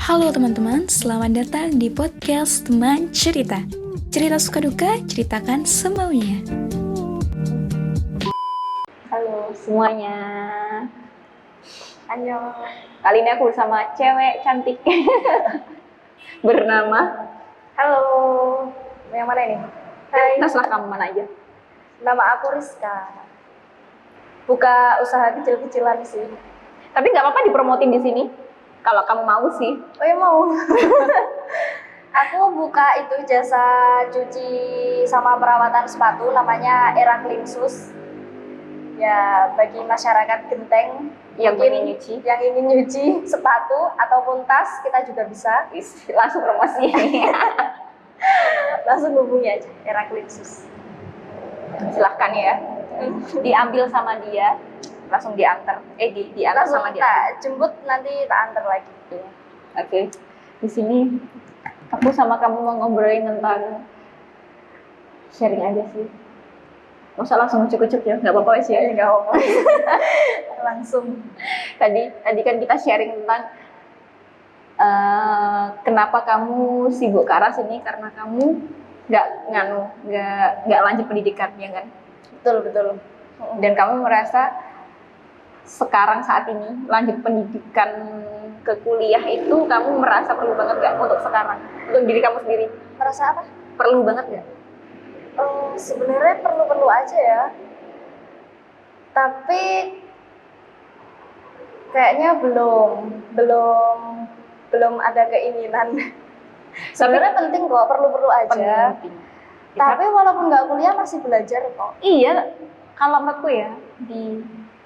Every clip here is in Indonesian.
Halo teman-teman, selamat datang di podcast Teman Cerita. Cerita suka duka, ceritakan semaunya. Halo semuanya. Annyeong. Kali ini aku bersama cewek cantik bernama. Halo, yang mana ini? Hai, Terserah kamu mana aja. nama aku Rizka. Buka usaha kecil-kecilan sih. Tapi nggak apa-apa dipromotin di sini. Kalau kamu mau sih. Oh ya mau. Aku buka itu jasa cuci sama perawatan sepatu, namanya Era Clean Shoes. Ya bagi masyarakat Genteng Yang mungkin ingin nyuci. yang ingin nyuci sepatu ataupun tas, kita juga bisa. Langsung promosi. Langsung hubungi aja Era Clean Shoes. Silahkan ya. Diambil sama dia, langsung diantar. Diantar Langsung sama dia. tak jemput, nanti tak antar lagi. Oke. Di sini aku sama kamu mau ngobrolin tentang sharing aja sih. Nggak usah langsung ucuk-ucuk ya, nggak apa-apa sih ya. Nggak apa-apa. Langsung. Tadi kan kita sharing tentang kenapa kamu sibuk ke arah sini, karena kamu nggak lanjut pendidikan ya kan, Betul. dan kamu merasa sekarang saat ini lanjut pendidikan ke kuliah itu kamu merasa perlu banget nggak untuk sekarang, untuk diri kamu sendiri? Merasa apa? Perlu banget nggak? Sebenarnya perlu-perlu aja ya. Tapi kayaknya belum ada keinginan. Sebenarnya penting kok, perlu-perlu aja. Penting. Tapi walaupun nggak kuliah masih belajar kok. Iya, kalau menurutku ya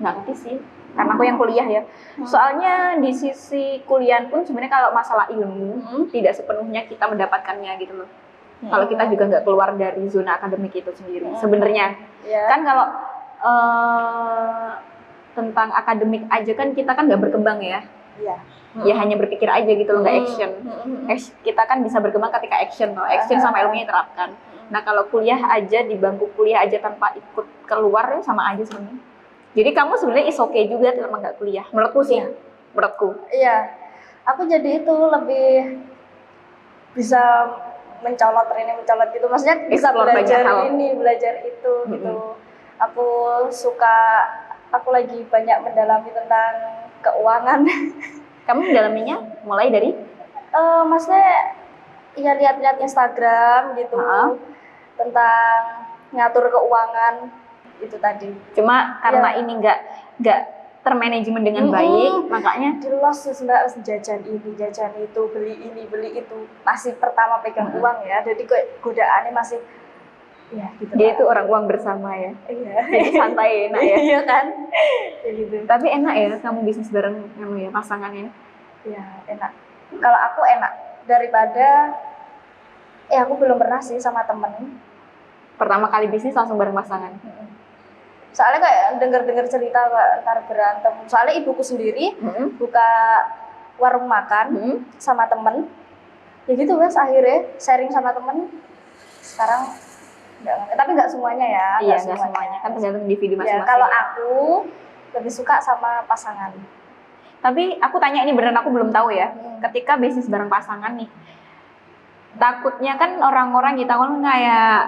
ngerti sih, karena aku yang kuliah ya. Soalnya di sisi kuliah pun sebenarnya kalau masalah ilmu tidak sepenuhnya kita mendapatkannya gitu loh. Kalau kita juga nggak keluar dari zona akademik itu sendiri sebenarnya. Ya. Kan kalau tentang akademik aja kan kita kan nggak berkembang ya. Iya. Ya hanya berpikir aja gitu loh, nggak action. Kita kan bisa berkembang ketika action loh. Action sama ilmunya diterapkan. Nah kalau kuliah aja, di bangku kuliah aja tanpa ikut keluar ya sama aja sebenarnya. Jadi kamu sebenarnya is okay juga selama nggak kuliah, menurutku sih. Menurutku. Iya. Aku jadi itu lebih bisa mencolot gitu. Maksudnya bisa Explore belajar banyak hal. ini, belajar itu gitu. Aku lagi banyak mendalami tentang keuangan. Kamu mendalaminya mulai dari? Maksudnya ya lihat-lihat Instagram gitu tentang ngatur keuangan itu tadi. Cuma karena ini nggak termanajemen dengan baik, makanya di los Mbak, jajan ini, jajan itu, beli ini, beli itu. Masih pertama pegang uang ya, jadi kok godaannya masih ya gitu. dia itu orang uang bersama ya. Iya. Jadi santai enak ya. Iya kan? Ya gitu. Tapi enak ya kamu bisnis bareng ya pasangannya. Ya enak. Kalau aku enak daripada aku belum pernah sih sama temen. Pertama kali bisnis langsung bareng pasangan. Soalnya kayak dengar cerita kayak ntar berantem. Soalnya ibuku sendiri buka warung makan sama temen. Ya gitu guys, akhirnya sharing sama temen. Sekarang tapi nggak semuanya ya. Iya, nggak semuanya. Kan tergantung individu masing-masing. Ya, kalau aku lebih suka sama pasangan. Tapi aku tanya ini beneran, aku belum tahu ya. Ketika bisnis bareng pasangan nih, takutnya kan orang-orang kita kan kayak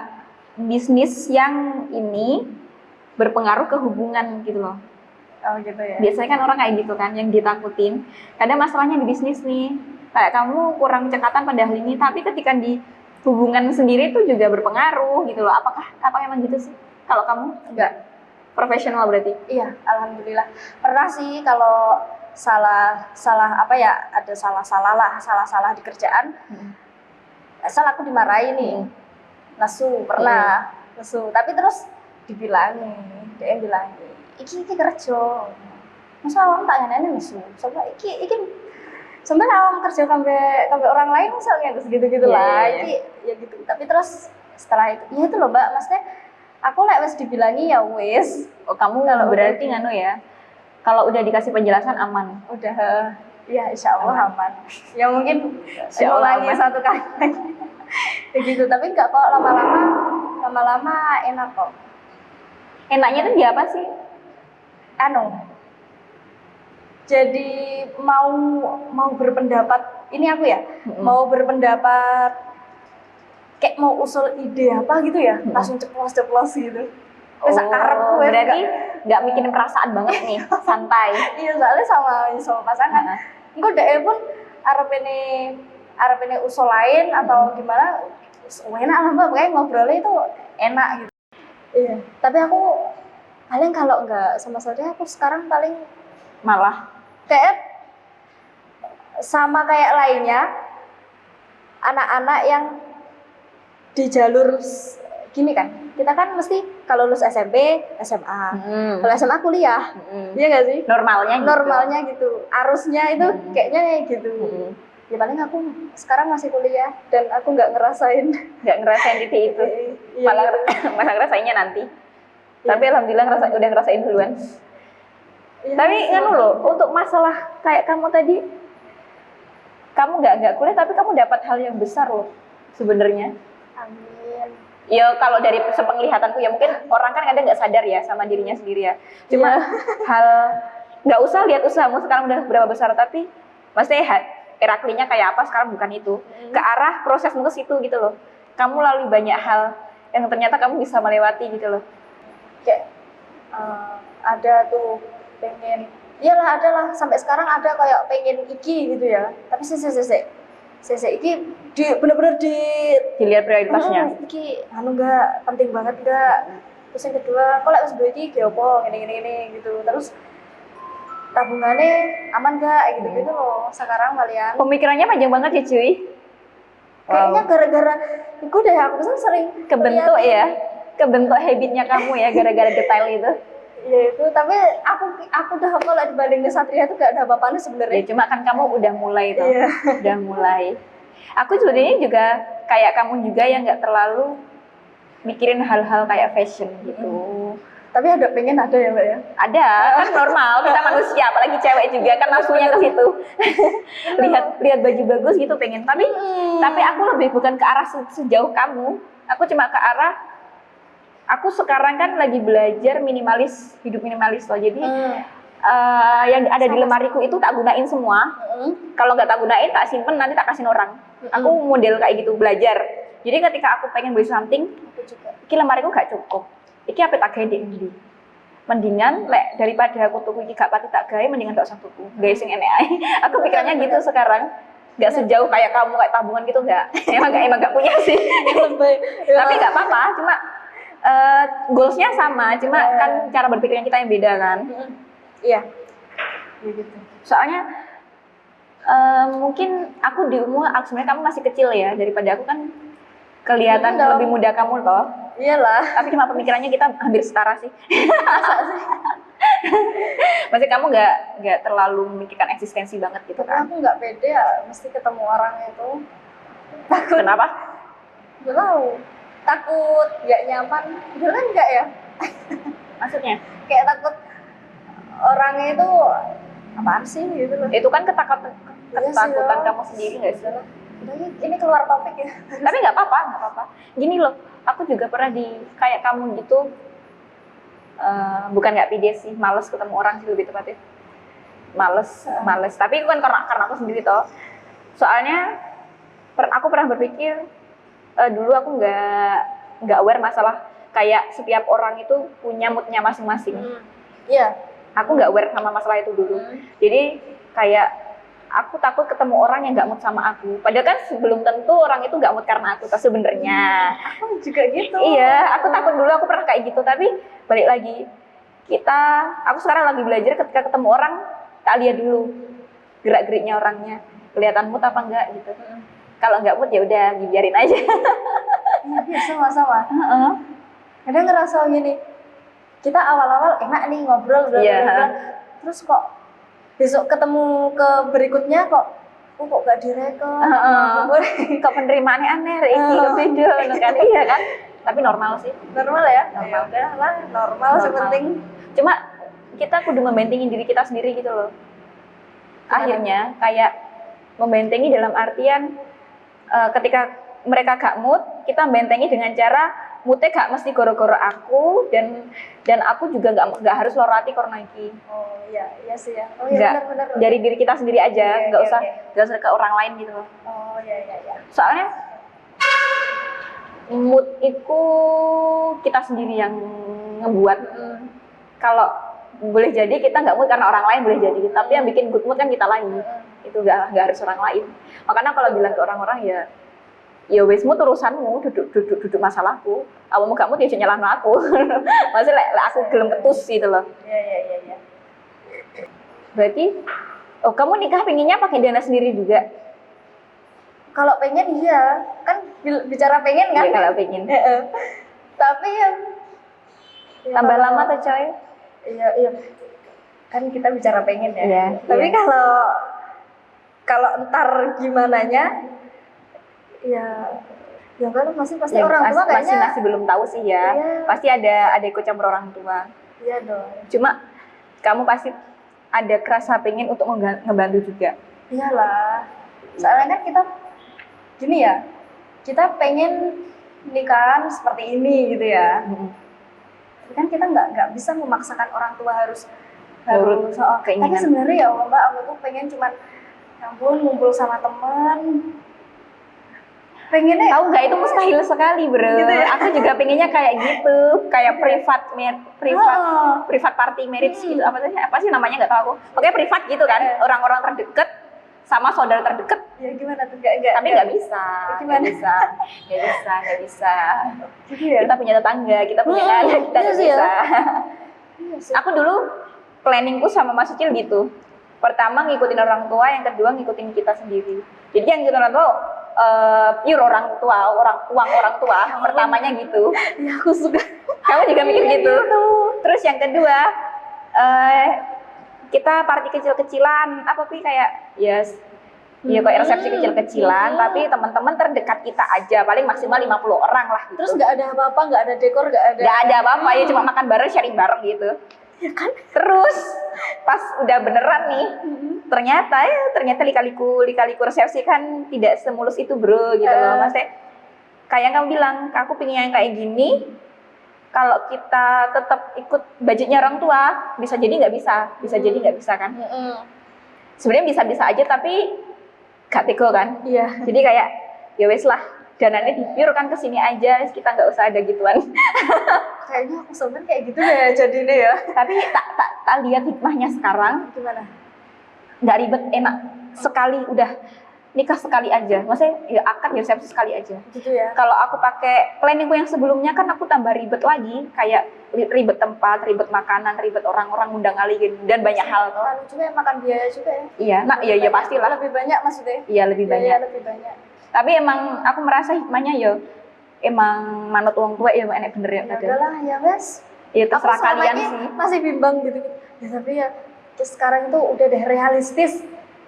bisnis yang ini berpengaruh ke hubungan gitu loh. Oh gitu ya. Biasanya kan orang kayak gitu kan yang ditakutin. Kadang masalahnya di bisnis nih, kayak kamu kurang cekatan pada hal ini, tapi ketika di hubungan sendiri itu juga berpengaruh gitu loh. Apa emang gitu sih? Kalau kamu enggak profesional berarti? Iya, alhamdulillah. Pernah sih kalau salah apa ya, ada salah di kerjaan. Asal aku dimarahin nih. Nesu pernah. Nesu, tapi terus dibilangi, dia bilang, iki kerja. Masa awam tak ngeneni nesu. Sampai iki sebenarnya awam kerja sampai orang lain misalnya terus gitu-gitu lah. Iki ya gitu. Tapi terus setelah itu, ya itu loh Mbak, maksudnya aku wes dibilangi ya wes. Oh, kamu berarti nganu ya. Kalau udah dikasih penjelasan aman. Udah, ya insya Allah aman. Ya mungkin ulangi satu kali. Ya gitu, tapi enggak kok, lama-lama enak kok. Enaknya tuh di apa sih? jadi mau berpendapat, ini aku ya, mau berpendapat kayak mau usul ide apa gitu ya, langsung ceplos gitu. Terus karepku berarti nggak mikirin perasaan banget nih, santai. Iya, soalnya sama pasangan. Engko dhek pun arep ini usul lain atau gimana, enak lah Mbak, pokoknya ngobrolnya itu enak gitu. Iya, tapi aku paling kalau nggak sama saudara, aku sekarang paling Malah kayak sama kayak lainnya, anak-anak yang di jalur gini kan, kita kan mesti kalau lulus SMP, SMA, kalau SMA kuliah, iya nggak sih? normalnya gitu, arusnya itu kayaknya gitu. Ya paling aku sekarang masih kuliah dan aku nggak ngerasain titik itu. Iya, malah ngerasainnya nanti. Tapi alhamdulillah udah ngerasain duluan. iya, Tapi nganu loh, untuk masalah kayak kamu tadi, kamu nggak kuliah tapi kamu dapat hal yang besar loh sebenarnya. amin. Ya kalau dari sepenglihatanku ya, mungkin orang kan kadang nggak sadar ya sama dirinya sendiri ya. Cuma hal nggak usah lihat usahamu sekarang udah berapa besar, tapi maksudnya Heraklinya kayak apa sekarang bukan itu. Ke arah prosesmu ke situ gitu loh. Kamu lalui banyak hal yang ternyata kamu bisa melewati gitu loh. Kayak ada tuh pengen, iyalah ada lah, sampai sekarang ada kayak pengen iki gitu ya. Tapi sese iki bener-bener Dilihat prioritasnya. Iki enggak penting banget enggak. Terus yang kedua, kok lek wis duwe iki ya apa gini gitu. Terus tabungannya aman gak gitu loh sekarang kalian. Pemikirannya panjang banget ya cuy. Kayaknya gara-gara itu deh aku sering kebentuk habitnya kamu ya gara-gara detail itu. Ya itu, tapi aku udah kalau dibanding ke Satria itu gak ada apa-apanya sebenarnya. Ya cuma kan kamu udah mulai tuh. Iya. Udah mulai. Aku sebenarnya juga kayak kamu juga yang nggak terlalu mikirin hal-hal kayak fashion gitu. Tapi ada ya Mbak ya? Ada, kan normal, kita manusia, apalagi cewek juga kan nafsunya ke situ. lihat baju bagus gitu pengen. Tapi aku lebih bukan ke arah sejauh kamu. Aku cuma ke arah aku sekarang kan lagi belajar hidup minimalis loh. Jadi yang ada di lemariku itu tak gunain semua. Kalau nggak tak gunain, tak simpen, nanti tak kasih orang. Aku model kayak gitu, belajar. Jadi ketika aku pengen beli something, iki lemariku gak cukup. Iki apa tak gawe ndi? Mendingan lek daripada aku tuku iki gak pati tak gawe, mendingan gak usah tuku. Gawe sing enek ae. Aku pikirannya gitu sekarang. Gak sejauh kayak kamu kayak tabungan gitu enggak. Emang gak punya sih. Tapi gak apa-apa, cuma goalsnya sama, cuma kan cara berpikirnya kita yang beda kan. Iya. Gitu. Soalnya mungkin aku di umur, sebenarnya kamu masih kecil ya, daripada aku kan kelihatan lebih muda kamu toh. Iyalah. Tapi cuma pemikirannya kita hampir setara sih. Masa sih? Maksudnya kamu nggak terlalu memikirkan eksistensi banget gitu kan? Aku nggak pede ya, mesti ketemu orang itu. Takut. Kenapa? Gak tahu. Takut, nggak nyaman. Bener kan nggak ya? Maksudnya? Kayak takut orangnya itu apaan sih gitu loh. Itu kan ketakutan Iya kamu sendiri nggak sih? Ini keluar topik ya. Tapi nggak apa-apa. Gini loh, aku juga pernah kayak kamu gitu. Bukan nggak pede sih, males ketemu orang sih lebih tepatnya. Males. Tapi itu kan karena aku sendiri toh. Soalnya aku pernah berpikir dulu aku nggak aware masalah kayak setiap orang itu punya moodnya masing-masing. Iya. Aku nggak aware sama masalah itu dulu. Jadi kayak aku takut ketemu orang yang nggak mood sama aku. Padahal kan sebelum tentu orang itu nggak mood karena aku sebenarnya. Aku juga gitu. Iya, aku takut dulu, aku pernah kayak gitu. Tapi balik lagi, aku sekarang lagi belajar ketika ketemu orang, tak lihat dulu gerak-geriknya orangnya, kelihatan mood apa enggak gitu. Kalau nggak mood ya udah dibiarin aja. Iya, sama-sama. Kadang ngerasa gini, kita awal-awal enak nih ngobrol, terus kok besok ketemu ke berikutnya kok gak direkam, kok penerimaannya aneh, iki kok beda, kan? Iya kan? Tapi normal sih. Normal ya? Normal. Ya udahlah, normal sepenting. Cuma kita kudu membentengi diri kita sendiri gitu loh. Akhirnya kayak membentengi dalam artian ketika mereka gak mood, kita membentengi dengan cara moodnya gak mesti goro-goro aku, dan aku juga gak harus lorati korna iki. Oh iya sih ya. Oh Nggak, iya benar. dari diri kita sendiri aja, Oke, nggak oke, usah oke. nggak usah ke orang lain gitu loh. Oh iya. Soalnya mood itu kita sendiri yang ngebuat. Kalau boleh jadi kita nggak mood karena orang lain boleh jadi, tapi yang bikin good mood kan kita lagi. Itu nggak harus orang lain. Makanya kalau bilang ke orang-orang ya wes mood urusanmu, duduk masalahku. Awakmu gak mood ya jangan nyalahno aku. Maksudnya aku gelem ketus gitu loh. Iya. Berarti kamu nikah pengennya pakai dana sendiri juga? Kalau pengen iya, kan bicara pengen kan? Iya, kalau pengen. Tapi ya Tambah kalau- lama tuh coy. Iya. Kan kita bicara pengen ya. Iya, Tapi iya. kalau entar gimananya ya kan pasti Ya, orang tua kayaknya masih belum tahu sih ya. Iya. Pasti ada ikut campur orang tua. iya dong. Cuma kamu pasti ada kerasa pengen untuk ngebantu juga. Iyalah. Soalnya kan kita gini ya. Kita pengen nikahan seperti ini gitu ya. Tapi kan kita nggak bisa memaksakan orang tua harus Nurut tapi keinginan. sebenarnya ya Mbak, aku tuh pengen cuman ya ampun ngumpul sama teman. Pengennya Tahu nggak itu mustahil sekali bro. Gitu ya? Aku juga pengennya kayak gitu, kayak privat party marriage gitu. Apa sih namanya nggak tahu aku. Pokoknya privat gitu kan, orang-orang terdekat sama saudara terdekat. ya gimana tuh Tapi nggak bisa, Gimana? nggak bisa. gitu ya. Kita punya tetangga, kita punya anak, kita iya nggak sih ya. bisa. Iya sih. Aku dulu planningku sama Mas Ucil gitu. Pertama ngikutin orang tua, yang kedua ngikutin kita sendiri. Jadi yang ngikutin orang tua pure orang tua. Pertamanya gitu. Ya aku suka. Kamu juga mikir Iya, gitu. gitu. Terus yang kedua kita party kecil-kecilan, apa sih kayak ya kayak resepsi kecil-kecilan, tapi teman-teman terdekat kita aja, paling maksimal 50 orang lah gitu. Terus nggak ada apa-apa, nggak ada dekor, nggak ada. Nggak ada apa-apa, ya cuma makan bareng, sharing bareng gitu. Ya kan? Terus pas udah beneran nih, ternyata lika-liku resepsi kan tidak semulus itu bro gitu loh. Maksudnya kayak yang kamu bilang, aku pengen yang kayak gini. Kalau kita tetap ikut budgetnya orang tua, bisa jadi nggak bisa kan? Sebenarnya bisa-bisa aja, tapi gak tega kan? Iya. Jadi kayak ya wes lah, dananya di-pure kan kesini aja, kita nggak usah ada gituan. Kayaknya aku sebenarnya kayak gitu deh jadinya ya. Tapi tak lihat hikmahnya sekarang, Gimana? nggak ribet, enak sekali udah nikah sekali aja. Maksudnya ya akad ya resepsi sekali aja. Gitu ya. Kalau aku pakai planningku yang sebelumnya kan aku tambah ribet lagi, kayak ribet tempat, ribet makanan, ribet orang-orang undang kalian dan banyak hal. Lalu juga ya makan biaya juga ya. Iya, nah iya Banyak, pastilah. Lebih banyak maksudnya. Iya lebih banyak. Biaya lebih banyak. Tapi emang aku merasa hikmahnya ya emang manut uang tua ya enak bener ya Ya kadang. udahlah ya wes. Ya Aku terserah selama kalian ini sih. masih bimbang gitu. Ya tapi ya terus sekarang itu udah deh realistis.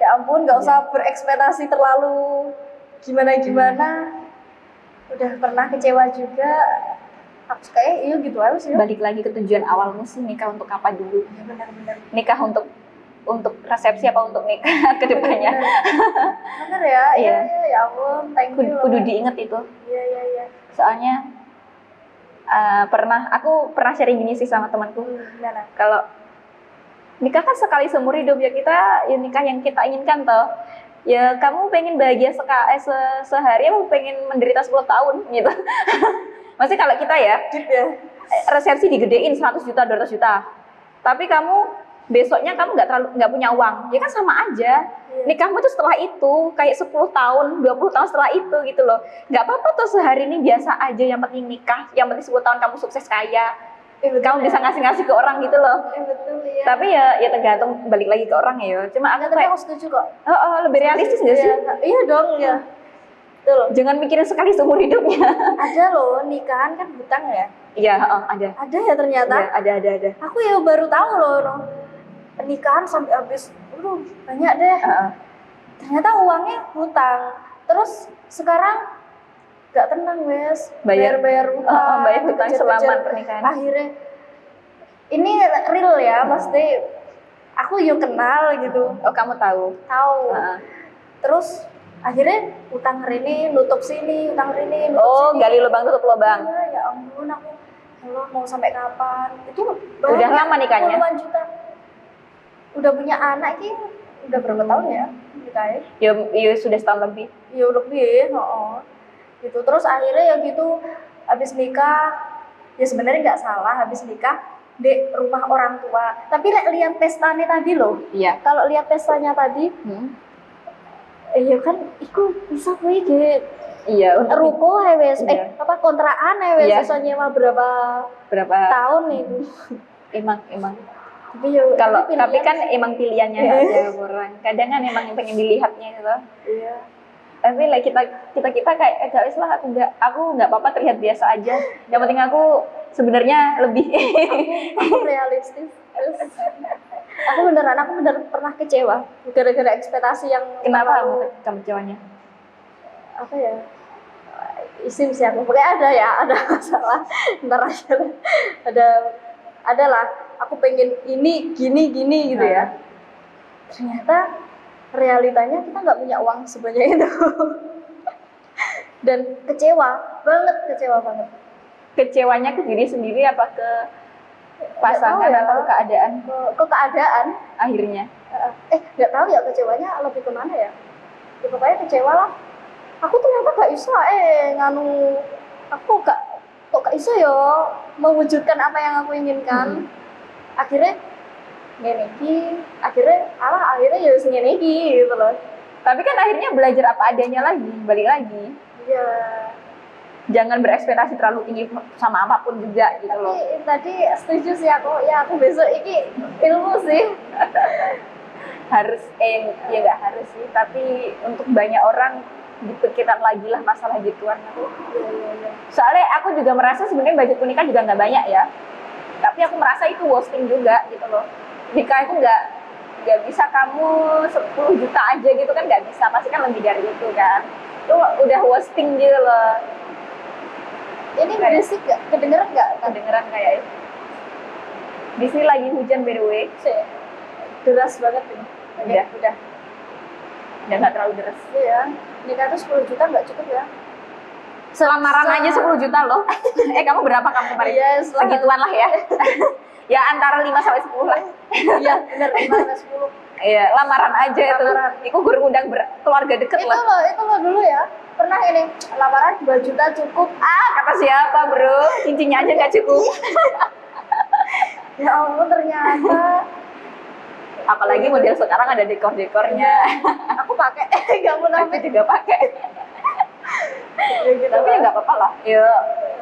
Ya ampun, nggak usah berekspektasi terlalu gimana-gimana. Udah pernah kecewa juga. Aku kayak iya gitu aja sih. Balik lagi ke tujuan awalmu sih, nikah untuk apa dulu? Ya benar-benar. Nikah untuk resepsi apa untuk nikah ke depannya? Bener ya, Iya. iya, ya ampun, thank you. Kudu diinget itu. Iya. Soalnya aku pernah sharing gini sih sama temanku. Gimana? Kalau nikah kan sekali seumur hidup, ya kita ya nikah yang kita inginkan toh. Ya kamu pengen bahagia sehari, mau pengen menderita 10 tahun gitu. Maksudnya kalau kita ya Deep ya. resepsi digedein 100 juta, 200 juta. Tapi kamu besoknya kamu nggak punya uang, ya kan sama aja. Iya. Nikahmu tuh setelah itu kayak 10 tahun, 20 tahun setelah itu gitu loh. Nggak apa-apa tuh sehari ini biasa aja, yang penting nikah, yang penting 10 tahun kamu sukses kaya. Betul Kamu ya. bisa ngasih-ngasih ke orang gitu loh. Betul ya. Tapi ya tergantung, balik lagi ke orang ya. Cuma aku tapi kayak aku setuju kok. lebih realistis nggak sih? Iya dong ya. Betul. Jangan mikirin sekali seumur hidupnya. Ada loh nikahan kan hutang ya. Iya, ada. Ada ya ternyata. Iya, ada. Aku ya baru tahu loh pernikahan sampai habis. Banyak deh. Ternyata uangnya hutang. Terus sekarang gak tenang wes. Bayar hutang. bayar hutang dikejar-kejar. selama pernikahan. Akhirnya ini real ya, pasti aku yuk kenal gitu. Oh, kamu tahu. Tahu. Heeh. Terus akhirnya utang rene nutup sini, utang rene nutup Oh, sini. gali lubang tutup lubang. Iya, ya ampun aku Allah mau sampai kapan? Itu Udah banyak, lama nikahnya? puluhan juta. Udah punya anak ini udah berapa tahun ya nikahnya? Ya sudah setahun lebih. Ya lebih, gitu. Terus akhirnya ya gitu habis nikah, ya sebenarnya nggak salah habis nikah di rumah orang tua. Tapi lihat pestanya tadi loh. Iya. Kalau lihat pestanya tadi, ya kan, iku bisa kuwi ge Iya, untuk ruko wes, Iya. kontrakan wes, Iya. iso nyewa berapa berapa tahun itu. emang Tapi ya, tapi pilihan kan sih. emang pilihannya aja orang. Kadang kan emang yang pengen dilihatnya gitu. Iya. Tapi like kita kayak gak wis lah, aku nggak apa-apa terlihat biasa aja. Yang penting aku sebenarnya lebih Aku realistis. Aku bener pernah kecewa gara-gara ekspektasi yang kenapa terlalu- kamu kecewanya? apa ya, isim sih aku pokoknya ada masalah ntar aja lah. ada lah aku pengen ini gini gitu ya, ternyata realitanya kita nggak punya uang sebanyak itu. Dan kecewa banget. Kecewanya ke diri sendiri apa ke pasangan Nggak tahu ya. atau ke keadaan Ke keadaan akhirnya? nggak tahu ya kecewanya lebih kemana ya, pokoknya kecewa lah. Aku ternyata gak bisa nganu, aku kok gak bisa ya mewujudkan apa yang aku inginkan. Akhirnya akhirnya ya wis ngene iki gitu loh. Tapi kan akhirnya belajar apa adanya lagi, balik lagi. Iya. Jangan berekspektasi terlalu tinggi sama apapun juga gitu loh. Tapi tadi setuju sih aku besok iki ilmu sih. Harus ya nggak harus sih, tapi untuk banyak orang dipikirkan lagi lah masalah gituan aku. Iya. Soalnya aku juga merasa sebenarnya budget nikah juga nggak banyak ya, tapi aku merasa itu wasting juga gitu loh. Nikah itu nggak bisa kamu 10 juta aja gitu kan, nggak bisa, pasti kan lebih dari itu kan. Itu udah wasting gitu loh. Ini berisik gak? Kedengeran gak? Kedengeran kayak itu. Di sini lagi hujan by the way. Deras banget ini. Udah. Ya nggak terlalu deras. Iya. Nikah tuh 10 juta nggak cukup ya? Lamaran aja 10 juta loh. Kamu berapa kamu kemarin? Iya, Segituan lah ya. Ya antara 5 sampai 10 lah. Iya, bener 5-10. Iya, lamaran aja Lamaran. itu. Iku guru undang keluarga deket lah. Itu loh dulu ya. Pernah ini lamaran 2 juta cukup. Kata siapa bro? Cincinnya aja nggak cukup. Ya ampun ternyata. Apalagi model sekarang ada dekor-dekornya. Aku pakai nggak mau Aku nambah. juga pakai. Ya, gitu Tapi ya lah. nggak apa-apa lah.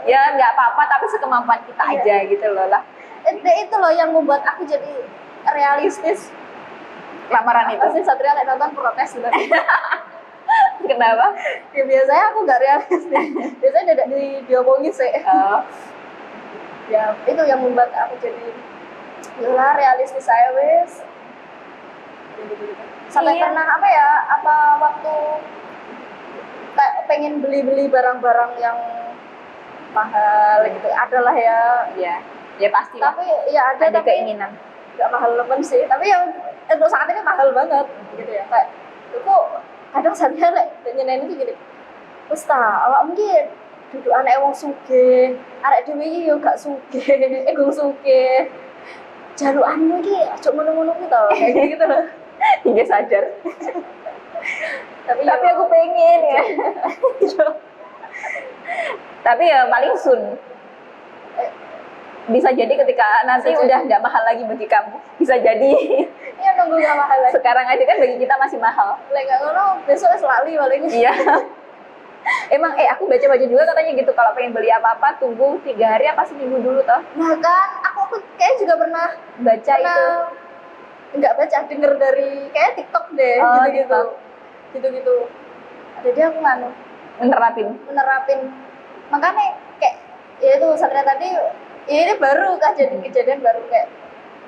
Ya nggak apa-apa, tapi sekemampuan kita Iya. aja gitu loh lah. Itu loh yang membuat aku jadi realistis. Lamaran itu. Pasti Satria lagi nonton protes sebenarnya. Kenapa? Ya biasanya aku nggak realistis. Biasanya tidak diomongin sih. Ya itu yang membuat aku jadi yalah realistis saya wes. Sampai Iya. pernah apa waktu kayak pengen beli barang-barang yang mahal gitu, adalah ya. Iya. Ya pasti lah. Tapi ya ada Ada tapi keinginan. nggak mahal lemen sih. Tapi yang untuk saat ini mahal banget gitu ya. Kayak itu kadang saya nyeneni itu gini. Wes ta, awak mungkin duduk anak wong sugih, arek dhewe iki yo gak sugih, gung sugih. Jalukanmu iki aja ngono-ngono ku to, kayak gitu loh. Hingga sadar. Tapi Aku pengen ya. Tapi ya paling soon. Bisa jadi ketika nanti Bisa udah jadi. nggak mahal lagi bagi kamu. Bisa jadi. ya nunggu gak mahal lagi. Sekarang aja kan bagi kita masih mahal. Lek gak ngono besok wis lali paling. Iya. Emang aku baca-baca juga katanya gitu, kalau pengen beli apa-apa tunggu 3 hari apa seminggu dulu toh. Nah kan aku kayak juga pernah Baca itu. Enggak baca, denger dari kayak TikTok deh, Oh, gitu-gitu. TikTok. Gitu-gitu. Ada dia aku menerapin. Makanya kayak ya itu Satria tadi ya ini baru kan jadi kejadian baru kayak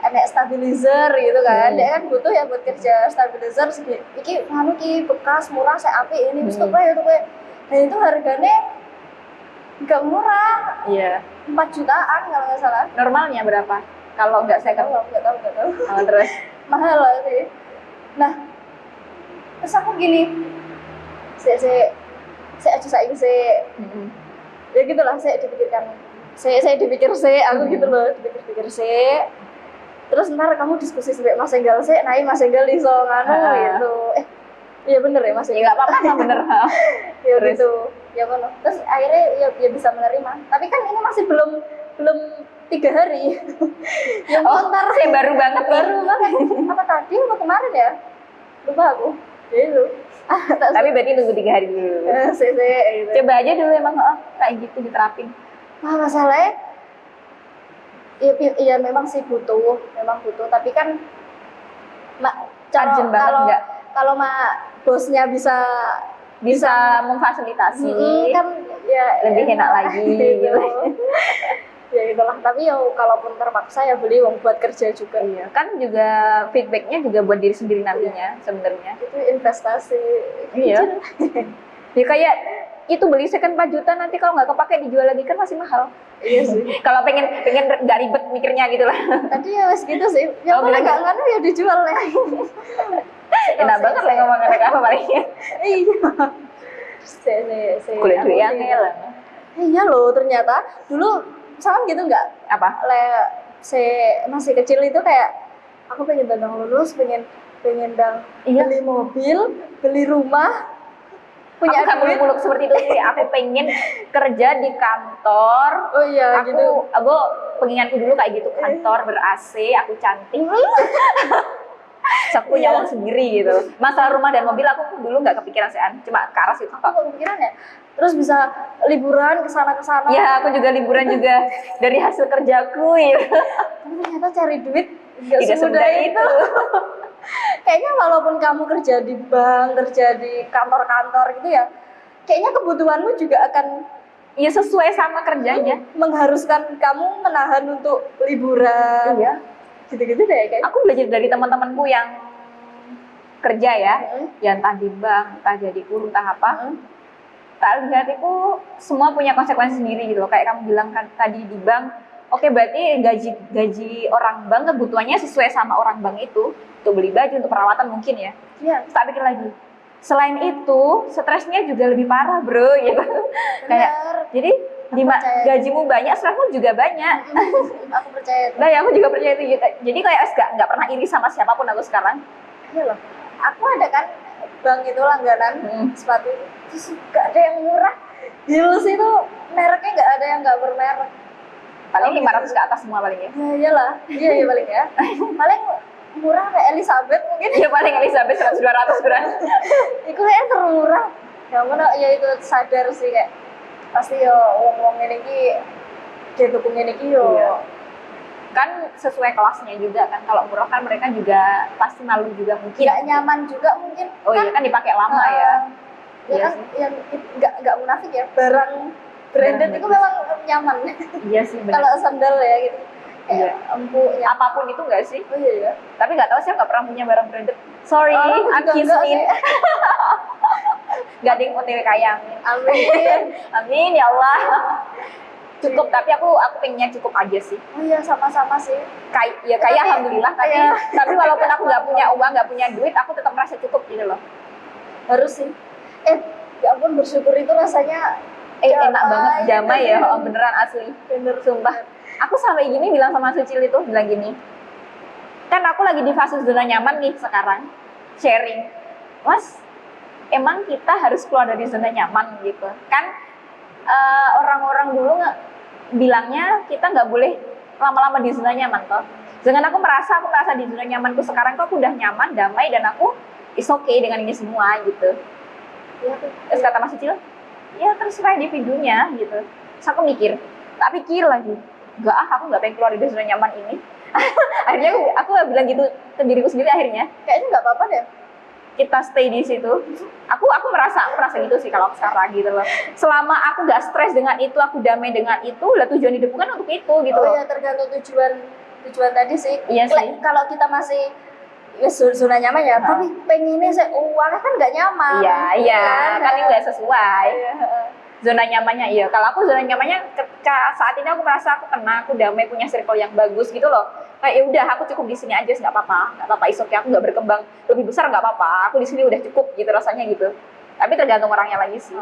enek stabilizer gitu kan. Dia kan butuh ya buat kerja stabilizer iki nganu ki bekas murah saya apik ini wis tuh kayak dan itu harganya nggak murah, Iya. 4 jutaan kalau nggak salah. Normalnya berapa? Kalau nggak Nggak second. tahu. Terus Mahal lah sih. Nah, terus aku gini, saya aja saiki ya gitulah, saya dipikirkan, saya dipikir aku gitu loh, dipikir terus ntar kamu diskusi sampai Mas Enggal Mas Enggal iso nganu gitu. Iya bener ya Mas. Ya nggak apa-apa lah bener. Ya gitu. Ya mana. Terus akhirnya ya bisa menerima. Tapi kan ini masih belum 3 hari. Yang ntar saya baru banget. Apa tadi apa kemarin ya? Lupa aku. Ya itu. Tapi berarti nunggu 3 hari dulu. Gitu. Coba aja dulu emang kayak gitu diterapin. Wah masalahnya iya memang sih butuh, tapi kan urgent banget enggak? Kalau bosnya bisa memfasilitasi kan ya lebih enak lagi gitu. Ya itulah, tapi ya kalaupun terpaksa ya beli uang buat kerja juga. Iya, kan juga feedbacknya juga buat diri sendiri nantinya sebenarnya. Itu investasi. Iya. Ya kayak itu beli second 4 juta nanti kalau nggak kepake dijual lagi kan masih mahal. Iya sih. Kalau pengen nggak ribet mikirnya gitu lah. Tadi ya wes gitu sih. Ya kalau nggak nganu ya dijual lagi. Enak banget lah ngomong apa palingnya. Iya. Kuliah dulu yang lah. Iya loh ternyata dulu sama gitu nggak? Apa? Saya masih kecil itu kayak aku pengen dandang lulus, pengen beli mobil, beli rumah. Punya aku muluk-muluk seperti itu sih. Aku pengen kerja di kantor. Oh iya gitu. Aku pengingatku dulu kayak gitu, kantor ber-AC, aku cantik. Aku punya uang sendiri gitu. Masalah rumah dan mobil aku dulu nggak kepikiran sih, cuma ke arah situ kok. Aku kepikiran ya. Terus bisa liburan ke sana. Ya, aku juga liburan juga dari hasil kerjaku ya. Tapi ternyata cari duit nggak tidak semudah itu. Kayaknya walaupun kamu kerja di bank, kerja di kantor-kantor gitu ya, kayaknya kebutuhanmu juga akan ya sesuai sama kerjanya. Mengharuskan kamu menahan untuk liburan. Iya. Gitu-gitu deh kayaknya. Aku belajar dari teman-temanku yang kerja ya, yang entah di bank, entah jadi guru, entah apa. Tak lihat itu semua punya konsekuensi sendiri gitu loh. Kayak kamu bilang kan tadi di bank, oke berarti gaji orang bank kebutuhannya sesuai sama orang bank itu. Untuk beli baju, untuk perawatan mungkin ya. Iya. Terus tak pikir lagi. Selain itu, stresnya juga lebih parah, bro, gitu. Kayak jadi gajimu banyak, stresmu juga banyak. Aku percaya itu. Nah, ya, aku juga percaya itu. Jadi kayak nggak pernah iri sama siapapun aku sekarang. Iya loh. Aku ada kan bank itu langganan sepatu, terus nggak ada yang murah. Heels itu mereknya nggak ada yang nggak bermerek. Paling 500 ke atas semua paling ya. Ya iyalah, iya paling ya. Paling murah kayak Elizabeth mungkin. Iya paling Elizabeth 100-200 beran. Itu kayak termurah. Ya mana ya itu sadar sih kayak pasti yo wong-wong ini ki gitu ini ki yo. Iya. Kan sesuai kelasnya juga kan, kalau murah kan mereka juga pasti malu juga mungkin. Nggak nyaman juga mungkin. Oh iya kan dipakai lama ya. Ya kan yang nggak munafik ya, barang branded itu memang nyaman. Iya sih benar. Kalau sandal ya gitu. Iya. Empuk. Apapun itu nggak sih? Oh iya ya. Tapi nggak tahu sih, nggak pernah punya barang branded. Sorry, Akismin. Gak ada yang OTW kaya, amin. Amin ya Allah. Cukup, tapi aku pengennya cukup aja sih. Oh iya sama-sama sih. Kaya alhamdulillah, tapi walaupun aku nggak punya uang, nggak punya duit, aku tetap merasa cukup gitu loh. Harus sih. Ya ampun, bersyukur itu rasanya enak banget, damai ya, beneran asli. Bener, sumpah. Aku sampai gini bilang sama Sucil itu, bilang gini, kan aku lagi di fase zona nyaman nih sekarang, sharing. Mas, emang kita harus keluar dari zona nyaman gitu. Kan orang-orang dulu bilangnya kita nggak boleh lama-lama di zona nyaman toh. Dengan aku merasa di zona nyamanku sekarang kok aku udah nyaman, damai, dan aku is okay dengan ini semua gitu. Ya, terus kata Mas Sucil, ya terserah individunya gitu. Terus aku mikir, tak pikir lagi, aku nggak pengen keluar dari zona nyaman ini. Akhirnya aku bilang gitu ke diriku sendiri akhirnya. Kayaknya nggak apa-apa deh. Kita stay di situ. Aku merasa gitu sih kalau sekarang gitu loh. Selama aku nggak stres dengan itu, aku damai dengan itu, lah tujuan hidupku kan untuk itu gitu loh. Oh iya, tergantung tujuan tadi sih. Iya sih. Kalau kita masih zona nyaman ya, tapi pengennya uangnya kan nggak nyaman. Iya, kan ini nggak sesuai. Zona nyamannya iya. Kalau aku zona nyamannya saat ini aku merasa aku tenang, aku damai, punya circle yang bagus gitu loh. Kayak ya udah aku cukup di sini aja, nggak apa-apa, is okay, aku nggak berkembang lebih besar nggak apa-apa, aku di sini udah cukup gitu rasanya gitu. Tapi tergantung orangnya lagi sih.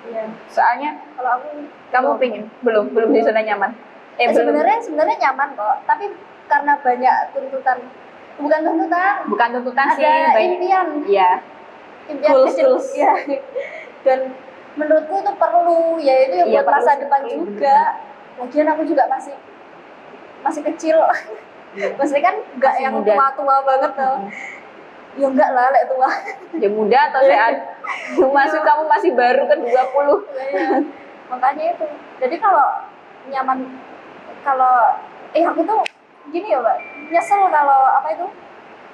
Iya. Soalnya Kalau aku kamu pingin belum di zona nyaman. Belum. sebenarnya nyaman kok, tapi karena banyak tuntutan, bukan Bukan tuntutan sih, ada banyak. impian Iya. kecil Goals. ya. Dan menurutku itu perlu, ya itu Iya, buat masa perlu depan sih, juga. Lagian aku juga masih kecil. Maksudnya kan nggak Masih yang muda. tua-tua banget tuh. Ya enggak lah, lek tua. Ya muda atau sehat? Kamu masih baru ke 20. Iya. Makanya itu. Jadi kalau nyaman, aku tuh gini ya Mbak, nyesel kalau apa itu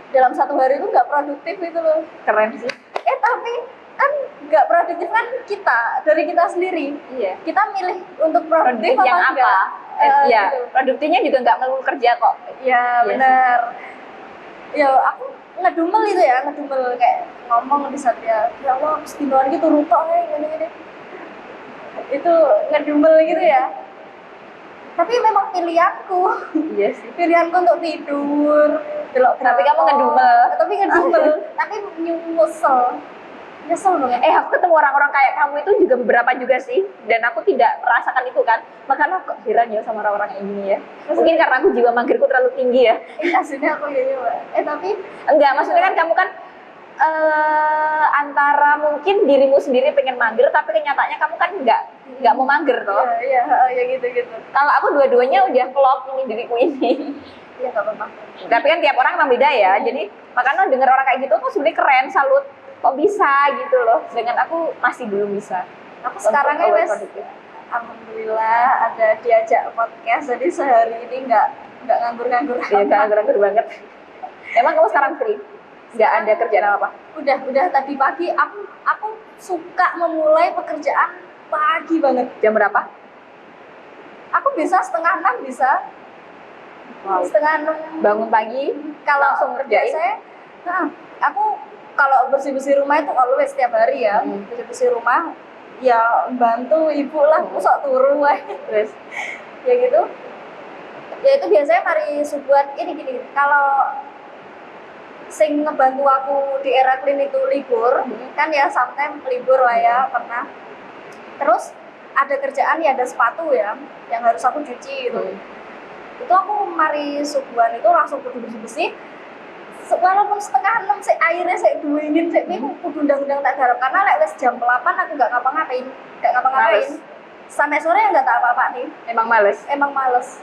dalam satu hari itu nggak produktif itu loh. Keren sih. Tapi kan nggak produktif kan dari kita sendiri. Iya. Kita milih untuk produktif Produktif yang apa apa? enggak. Iya, Gitu. produktifnya juga nggak melulu kerja kok. Iya Iya benar. Ya aku ngedumel kayak ngomong di saat ya Allah sedino lagi turu tok gini. Itu ngedumel gitu ya. Tapi memang pilihanku. Iya sih. Pilihanku untuk tidur, delok Tapi kamu drakor. ngedumel. Tapi ngedumel, tapi nyesel banget. Aku ketemu orang-orang kayak kamu itu juga beberapa juga sih, dan aku tidak merasakan itu kan. Makanya kok heran ya sama orang-orang kayak gini ya. Mungkin karena aku jiwa magerku terlalu tinggi ya. Aslinya aku ya Mbak. Tapi Enggak, maksudnya kan kamu kan antara mungkin dirimu sendiri pengen mager, tapi kenyataannya kamu kan nggak mau mager toh. iya ya gitu. Kalau aku dua-duanya udah klop ini diriku ini. Iya nggak apa-apa. Tapi kan tiap orang emang beda ya. Jadi makanya denger orang kayak gitu tuh sebenarnya keren, salut. Kok bisa gitu loh. Sedangkan aku masih belum bisa. Aku sekarang Untuk wes produktif. alhamdulillah ada diajak podcast, jadi sehari ini nggak nganggur-nganggur. Iya, nganggur-nganggur banget. Emang kamu sekarang free? Nggak ada kerjaan apa? Udah tadi pagi aku suka memulai pekerjaan pagi banget. Jam berapa? Aku bisa 5:30 bisa. Wow. 5:30 Bangun pagi, kalau langsung ngerjain? Aku kalau bersih-bersih rumah itu always setiap hari ya. Bersih-bersih rumah ya bantu ibu lah, aku sok turu weh. Terus Ya gitu. Ya itu biasanya mari subuhan ini gini. Kalau sing ngebantu aku di era clean itu libur, kan ya sometimes libur lah ya pernah. Terus ada kerjaan ya, ada sepatu ya yang harus aku cuci gitu. Itu aku mari subuhan itu langsung kudu bersih-bersih. Walaupun 5:30 sih airnya saya duingin sih, kudu undang-undang tak garap karena lek wis jam 8 aku nggak ngapa-ngapain. Males. Sampai sore ya nggak tak apa-apa nih. emang males. Emang males.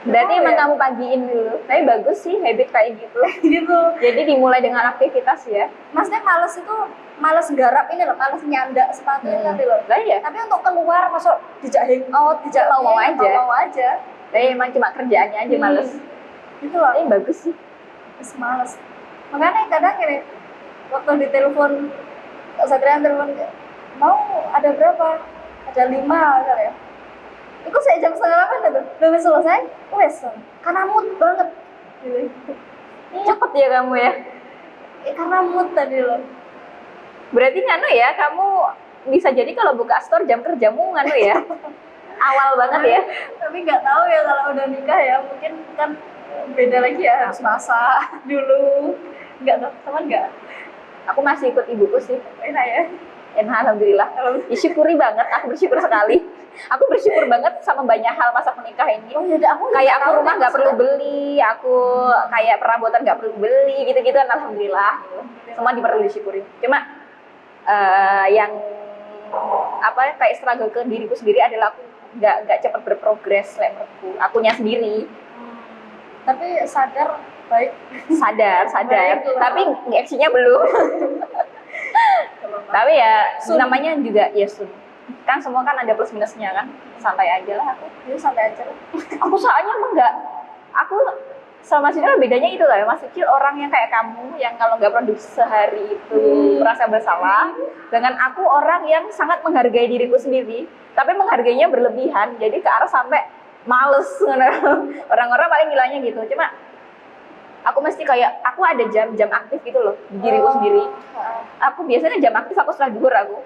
Berarti Oh, emang ya? kamu pagiin dulu. Tapi bagus sih habit kayak gitu. Gitu. Jadi dimulai dengan aktivitas ya. Maksudnya males itu males garap ini loh, males nyandak sepatunya tadi loh. Lah ya. Tapi untuk keluar masuk dijak hangout, dijak Mau-mau aja. mau aja. Tapi emang cuma kerjaannya aja males. Gitu loh. Tapi bagus sih. Terus males. Makanya kadang gini, waktu di telepon Kak Satrian telepon mau ada berapa? Ada 5 kali ya. Itu saya jam 7:30 itu belum selesai, wes karena mood banget. Gitu. Cepet ya kamu ya. Karena mood tadi loh. Berarti nganu ya, kamu bisa jadi kalau buka store jam kerjamu nganu ya. Awal banget ya. Tapi nggak tahu ya kalau udah nikah ya, mungkin kan beda lagi ya, harus masak dulu. Nggak tahu, sama nggak? Aku masih ikut ibuku sih. Enak ya. Enak, alhamdulillah. Disyukuri banget, aku bersyukur sekali. Aku bersyukur banget sama banyak hal masa menikah ini. Oh iya, aku Kayak aku tahu rumah deh nggak perlu maksudnya. beli, aku kayak perabotan nggak perlu beli, gitu-gitu kan alhamdulillah. Semua perlu disyukuri. Cuma yang apa kayak struggle ke diriku sendiri adalah aku nggak cepat berprogres menurutku. Akunya sendiri Tapi sadar baik. sadar, Baik, tapi aksinya belum. Tapi ya Sun. namanya juga ya sun. Kan semua kan ada plus minusnya kan. Santai aja lah aku. Jadi santai aja. Aku soalnya emang nggak, aku sama Mas Ida bedanya itu lah ya, Mas Kecil orang yang kayak kamu yang kalau nggak produksi sehari itu merasa bersalah, dengan aku orang yang sangat menghargai diriku sendiri tapi menghargainya berlebihan, jadi ke arah sampai males. Orang-orang paling bilangnya gitu. Cuma aku mesti kayak aku ada jam-jam aktif gitu loh di diriku sendiri. Aku biasanya jam aktif aku setelah duhur, aku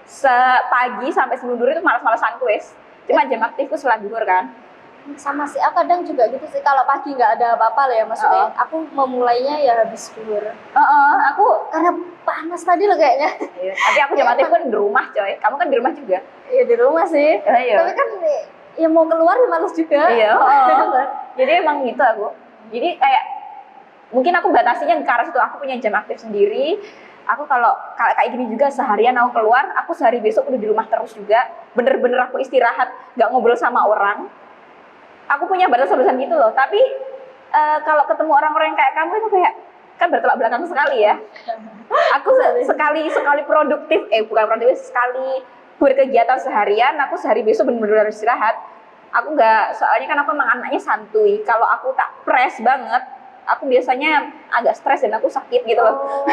sepagi sampai sebelum duhur itu malas-malasanku wes. Cuma jam aktifku setelah duhur kan. Sama sih, aku kadang juga gitu sih. Kalau pagi nggak ada apa-apa lah ya, maksudnya aku memulainya ya habis duhur. Aku Karena panas tadi loh kayaknya. tapi aku jam pun di rumah coy. Kamu kan di rumah juga. Ya di rumah sih. Iya. Tapi kan ya mau keluar ya males juga. Iya. Jadi emang gitu aku. Jadi kayak mungkin aku batasinya ke arah situ. Aku punya jam aktif sendiri. Aku kalau kayak gini juga seharian aku keluar, aku sehari besok udah di rumah terus juga. Bener-bener aku istirahat, nggak ngobrol sama orang. Aku punya batasan-batasan gitu loh. Tapi kalau ketemu orang-orang yang kayak kamu itu kayak kan bertolak belakang sekali ya. Aku sekali produktif, bukan produktif, sekali berkegiatan seharian, aku sehari besok bener-bener istirahat. Aku nggak, soalnya kan aku emang anaknya santuy. Kalau aku tak press banget, aku biasanya agak stres dan aku sakit gitu loh.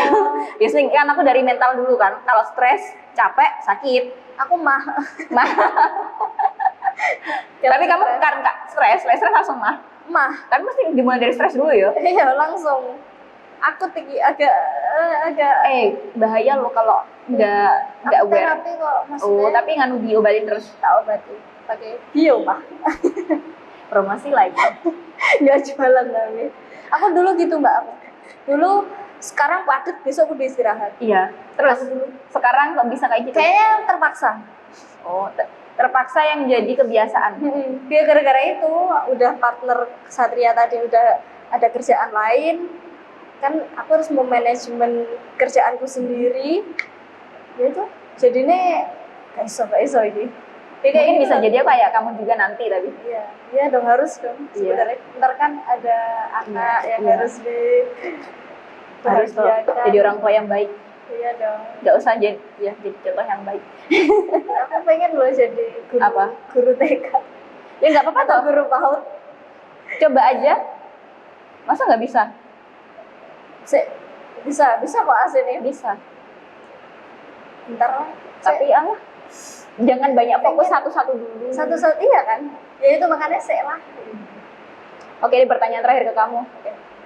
Biasanya kan aku dari mental dulu kan. Kalau stres, capek, sakit. Aku mah. Tapi kamu kan nggak stres langsung mah. Tapi mesti dimulai dari stres dulu ya. Iya langsung. Aku tinggi agak bahaya loh kalau nggak aware. Terapi kok maksudnya. Tapi nganu diobatin terus. Tak obati pakai bio mah. Promosi lagi. Nggak jualan tapi. Aku dulu gitu mbak. Dulu sekarang padat, besok udah istirahat. Iya. Terus sekarang nggak bisa kayak gitu. Kayaknya terpaksa. Oh, terpaksa yang jadi kebiasaan. Dia gara-gara itu udah partner Satria tadi udah ada kerjaan lain, kan aku harus memanajemen kerjaanku sendiri. Ya itu jadinya gak iso ini. Ya, mungkin bisa jadi kayak kamu juga nanti tapi. Iya dong, harus dong. Sebenarnya ntar kan ada anak yang harus jadi orang tua yang baik. Iya dong. Nggak usah jadi contoh yang baik. Aku pengen loh jadi guru TK. Ya nggak apa-apa atau guru PAUD. Coba aja. Masa nggak bisa? Bisa kok aslinya. Bisa. Ntar lah. Tapi jangan banyak fokus satu-satu dulu. Satu-satu iya kan? Ya itu makanya lah. Oke, ini pertanyaan terakhir ke kamu.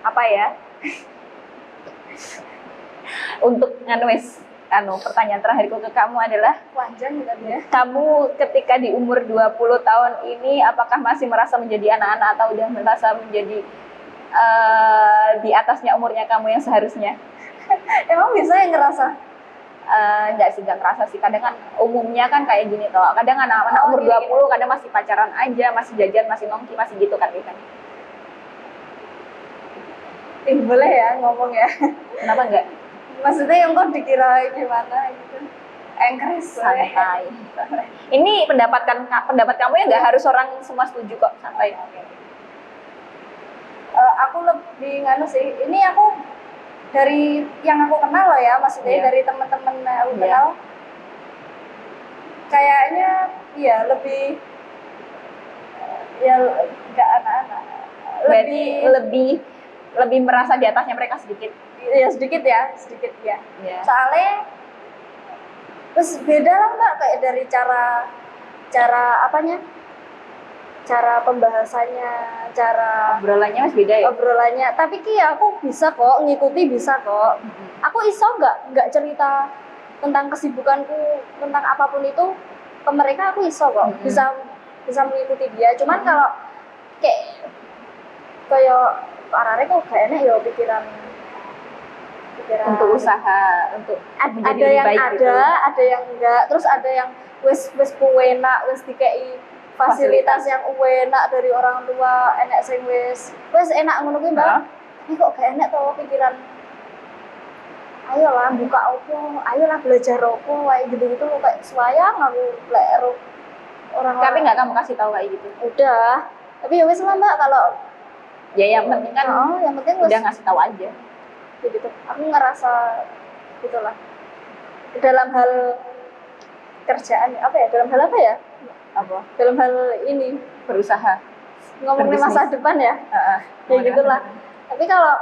Apa ya? Untuk pertanyaan terakhirku ke kamu adalah panjang kan ya. Kamu ketika di umur 20 tahun ini apakah masih merasa menjadi anak-anak atau udah merasa menjadi di atasnya umurnya kamu yang seharusnya? Emang bisa yang ngerasa? Enggak sih, enggak ngerasa sih. Kadang kan umumnya kan kayak gini toh. Kadang anak-anak umur 20 kadang masih pacaran aja, masih jajan, masih nongki, masih gitu kan biasanya. Boleh ya ngomong ya. Kenapa enggak? Maksudnya yang kok dikira gimana gitu. Enggak, santai. Ini pendapat kamu ya, nggak harus orang semua setuju kok, santai. Aku lebih sih. Ini aku dari yang aku kenal loh ya, maksudnya dari teman-teman aku kenal. Kayaknya ya lebih nggak anak-anak. Lebih merasa di atasnya mereka sedikit. Ya sedikit ya. Soalnya terus beda lah mbak, kayak dari cara apanya, cara pembahasannya, cara obrolannya masih beda ya. Obrolannya, tapi aku bisa kok ngikuti, bisa kok. Aku iso nggak cerita tentang kesibukanku, tentang apapun itu ke mereka, aku iso kok. Bisa mengikuti dia. Cuman kalau kayak arek kok gak enak ya pikiran untuk usaha, untuk ada yang baik ada gitu. Ada yang enggak, terus ada yang wes enak, wes dikei fasilitas yang enak dari orang tua, enak sing wes enak ngono kuwi mbak. Tapi kok gak enak toh pikiran, ayolah buka opo, ayolah belajar opo, kayak gitu-gitu loh, kayak sayang aku lek orang. Tapi nggak kamu kasih tahu kayak gitu? Udah, tapi ya wes lah mbak, kalau ya yang penting kan yang penting udah ngasih tahu aja. Gitu. Aku ngerasa gitulah. Dalam hal kerjaan dalam hal apa ya? Dalam hal ini berusaha. Ngomongin masa depan ya. Ya gitulah. Tapi kalau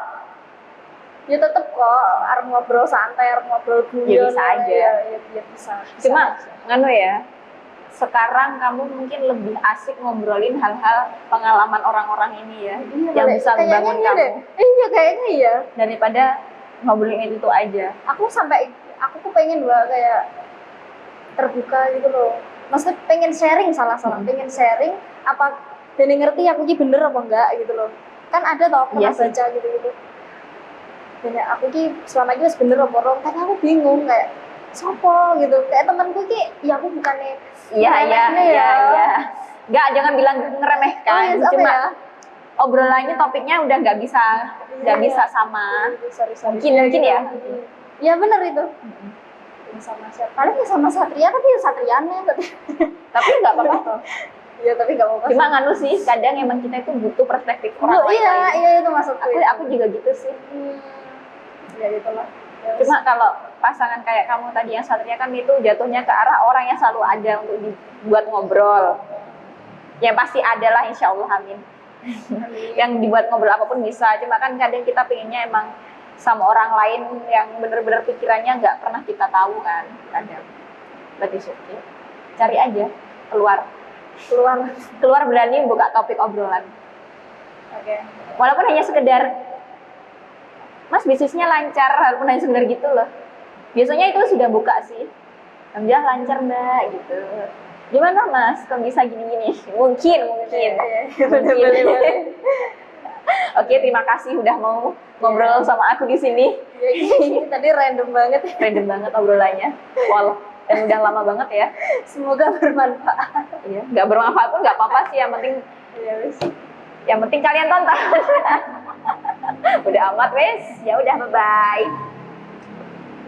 ya tetep kok arep ngobrol santai, arep ngobrol guyon. Ya bisa aja. Ya bisa. Cuma ya. Sekarang kamu mungkin lebih asik ngobrolin hal-hal pengalaman orang-orang ini ya, yang bisa membangun kamu. Iya kayaknya iya. Daripada ngobrolin itu aja. Aku tuh pengen kayak terbuka gitu loh. Maksudnya pengen sharing pengen sharing dan yang ngerti aku ki bener apa enggak gitu loh. Kan ada tau aku Iya pernah baca gitu-gitu. Dan ya aku ki selama ini wis bener apa wrong, kan aku bingung kayak sopo gitu. Kayak temanku ki ya aku bukannya Iya, ngeremehne iya. Nggak, jangan bilang ngeremehkan. Oh, yes, apa Cuma ya? obrolannya topiknya udah nggak bisa Iya. sama. Sorry. Mungkin ya. Ya bener itu. Sama siapa? Paling ya sama Satria, tapi ya Satrianya Tapi nggak apa-apa tuh. ya tapi nggak apa-apa. Cuma nganu sih, kadang emang kita itu butuh perspektif orang lain. Iya itu maksudku. Aku juga gitu sih. Ya itulah. Ya, Cuma kalau pasangan kayak kamu tadi yang Satria kan itu jatuhnya ke arah orang yang selalu ada untuk dibuat ngobrol. Yang pasti ada lah, insya Allah, amin. Yang dibuat ngobrol apapun bisa. Cuma kan kadang kita pengennya emang sama orang lain yang bener-bener pikirannya nggak pernah kita tahu kan. Kadang. Berarti oke. Cari aja keluar berani buka topik obrolan. Oke. Walaupun hanya sekedar, Mas bisnisnya lancar, walaupun hanya sekedar gitu loh. Biasanya itu sudah buka sih. Alhamdulillah lancar Mbak gitu. Gimana Mas? Kok bisa gini-gini? Mungkin. Boleh. Oke, terima kasih udah mau ngobrol sama aku di sini. Ya, ini tadi random banget. Random banget obrolannya. Wow, dan udah lama banget ya. Semoga bermanfaat. Iya, nggak bermanfaat pun nggak apa-apa sih. Ya wis. Yang penting kalian tonton. Udah amat wes. Ya udah, bye bye.